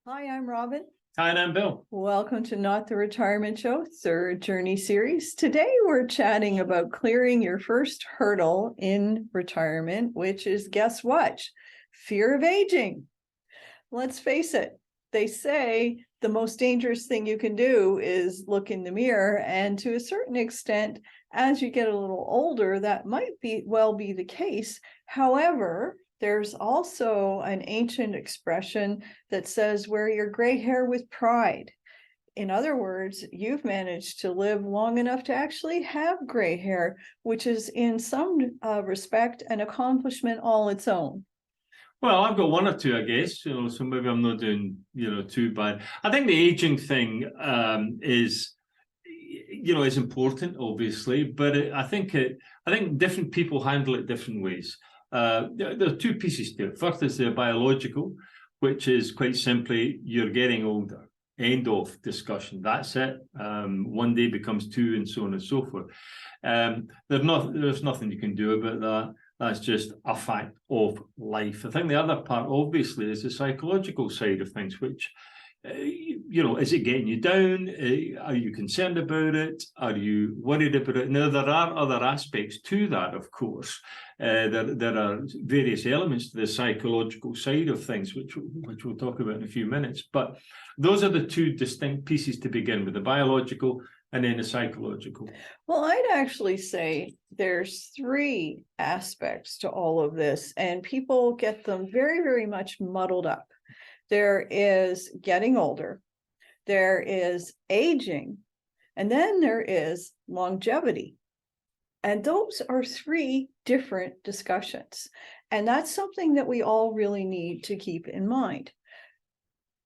Hi, I'm Robin. Hi, and I'm Bill. Welcome to Not the Retirement Show, third journey series. Today we're chatting about clearing your first hurdle in retirement, which is, guess what? Fear of aging. Let's face it, they say the most dangerous thing you can do is look in the mirror, and to a certain extent, as you get a little older, that might be the case. However, there's also an ancient expression that says, wear your gray hair with pride. In other words, you've managed to live long enough to actually have gray hair, which is in some respect an accomplishment all its own. Well, I've got one or two, I guess, so maybe I'm not doing, too bad. I think the aging thing is important, obviously, but I think different people handle it different ways. There are two pieces to it. First is the biological, which is quite simply you're getting older. End of discussion. That's it. One day becomes two, and so on and so forth. There's nothing you can do about that. That's just a fact of life. I think the other part, obviously, is the psychological side of things, which, is it getting you down? Are you concerned about it? Are you worried about it? Now, there are other aspects to that, of course. There are various elements to the psychological side of things, which we'll talk about in a few minutes. But those are the two distinct pieces to begin with, the biological and then the psychological. Well, I'd actually say there's three aspects to all of this, and people get them very, very much muddled up. There is getting older, there is aging, and then there is longevity. And those are three different discussions. And that's something that we all really need to keep in mind.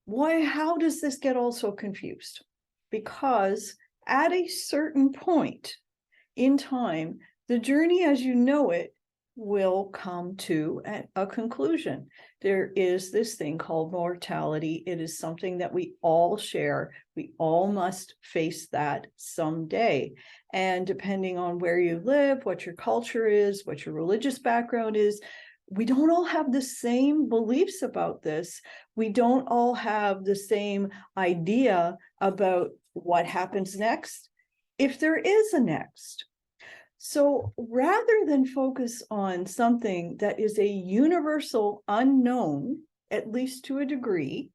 How does this get all so confused? Because at a certain point in time, the journey as you know it will come to a conclusion. There is this thing called mortality. It is something that we all share. We all must face that someday. And depending on where you live, what your culture is, what your religious background is, we don't all have the same beliefs about this. We don't all have the same idea about what happens next, if there is a next. So rather than focus on something that is a universal unknown, at least to a degree,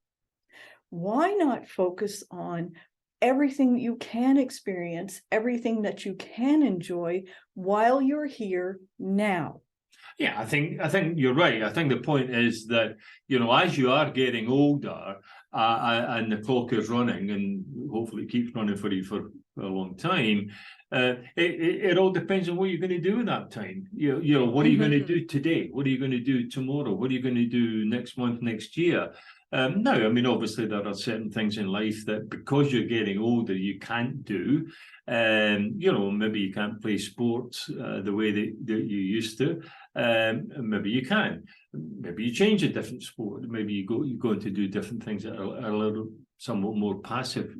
why not focus on everything you can experience, everything that you can enjoy while you're here now? Yeah, I think you're right. I think the point is that, as you are getting older and the clock is running, and hopefully it keeps running for you for a long time, it all depends on what you're going to do in that time. What are you going to do today? What are you going to do tomorrow? What are you going to do next month, next year? Now, I mean, obviously there are certain things in life that because you're getting older, you can't do. Maybe you can't play sports the way that you used to. Maybe you can. Maybe you change a different sport. Maybe you go into do different things that are a little somewhat more passive,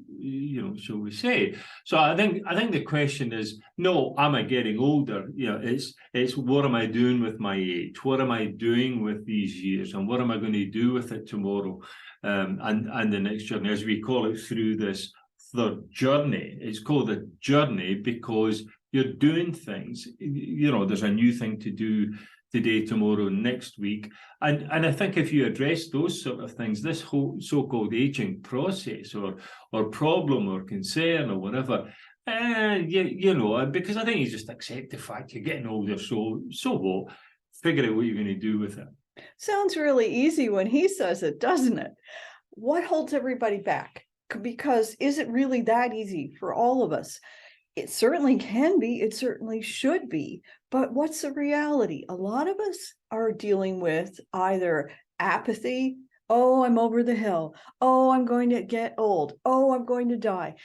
shall we say. So I think the question is, no, am I getting older? It's what am I doing with my age? What am I doing with these years? And what am I going to do with it tomorrow? And the next journey, as we call it, through this third journey. It's called a journey because you're doing things. There's a new thing to do today, tomorrow, next week. And I think if you address those sort of things, this whole so-called aging process or problem or concern or whatever, because I think you just accept the fact you're getting older, so what? Figure out what you're going to do with it. Sounds really easy when he says it, doesn't it? What holds everybody back? Because is it really that easy for all of us? It certainly can be, it certainly should be, but what's the reality? A lot of us are dealing with either apathy, oh, I'm over the hill, oh, I'm going to get old, oh, I'm going to die,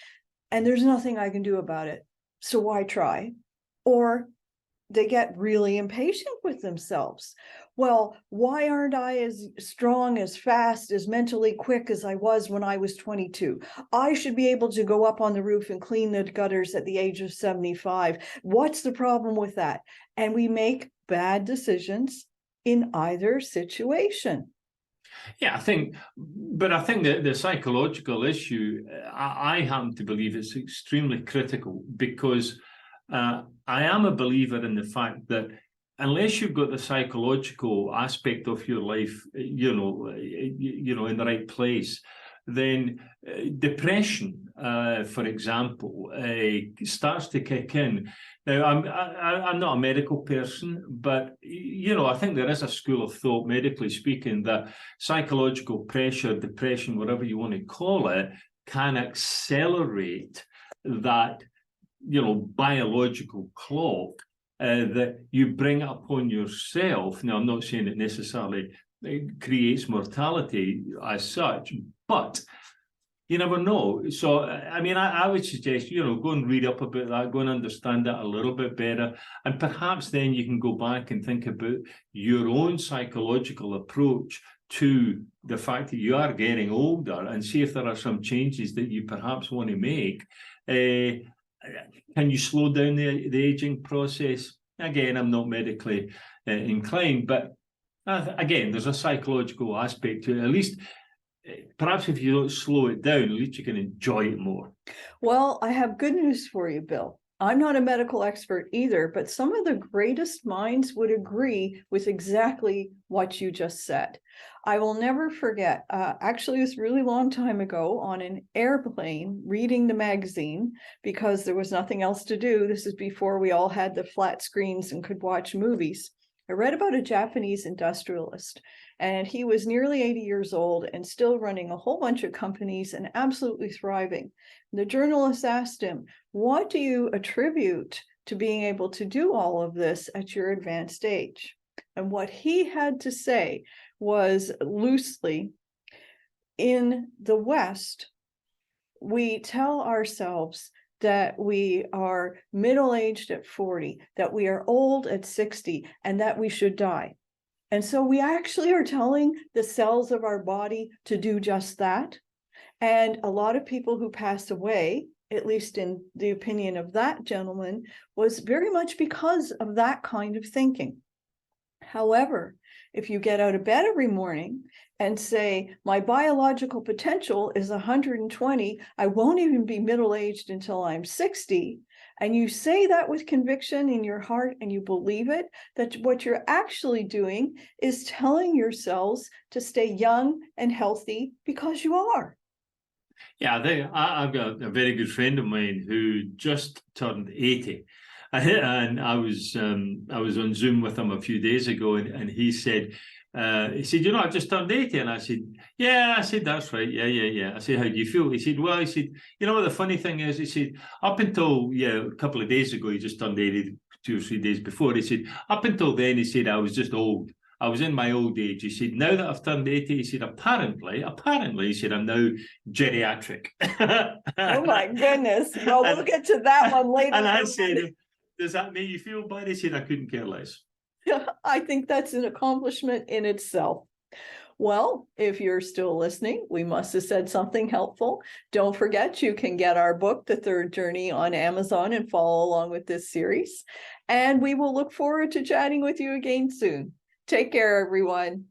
and there's nothing I can do about it, so why try? Or they get really impatient with themselves. Well, why aren't I as strong, as fast, as mentally quick as I was when I was 22? I should be able to go up on the roof and clean the gutters at the age of 75. What's the problem with that? And we make bad decisions in either situation. Yeah, but I think that the psychological issue, I happen to believe it's extremely critical because I am a believer in the fact that unless you've got the psychological aspect of your life, in the right place, then depression, for example, starts to kick in. Now, I'm not a medical person, but I think there is a school of thought, medically speaking, that psychological pressure, depression, whatever you want to call it, can accelerate that biological clock that you bring upon yourself. Now, I'm not saying it necessarily creates mortality as such, but you never know. So, I mean, I would suggest, go and read up about that, go and understand that a little bit better. And perhaps then you can go back and think about your own psychological approach to the fact that you are getting older and see if there are some changes that you perhaps want to make. Can you slow down the aging process? Again, I'm not medically inclined, but again, there's a psychological aspect to it. At least, perhaps if you don't slow it down, at least you can enjoy it more. Well, I have good news for you, Bill. I'm not a medical expert either, but some of the greatest minds would agree with exactly what you just said. I will never forget, actually, it was a really long time ago on an airplane reading the magazine because there was nothing else to do. This is before we all had the flat screens and could watch movies. I read about a Japanese industrialist, and he was nearly 80 years old and still running a whole bunch of companies and absolutely thriving. The journalist asked him, what do you attribute to being able to do all of this at your advanced age? And what he had to say was loosely, in the West, we tell ourselves that we are middle-aged at 40, that we are old at 60, and that we should die. And so we actually are telling the cells of our body to do just that. And a lot of people who pass away, at least in the opinion of that gentleman, was very much because of that kind of thinking. However, if you get out of bed every morning and say, my biological potential is 120, I won't even be middle-aged until I'm 60, and you say that with conviction in your heart and you believe it, that what you're actually doing is telling your cells to stay young and healthy because you are. Yeah, I've got a very good friend of mine who just turned 80. And I was on Zoom with him a few days ago, and he said, I just turned 80. And I said, yeah, I said, that's right. Yeah. I said, how do you feel? He said, well, what the funny thing is, he said, up until, a couple of days ago, he just turned 80, 2 or 3 days before. He said, up until then, he said, I was just old. I was in my old age. He said, now that I've turned 80, he said, apparently, he said, I'm now geriatric. Oh my goodness. Well, we'll get to that one later. And I said, does that make you feel bad? He said, I couldn't care less. I think that's an accomplishment in itself. Well, if you're still listening, we must have said something helpful. Don't forget, you can get our book, The Third Journey, on Amazon and follow along with this series. And we will look forward to chatting with you again soon. Take care, everyone.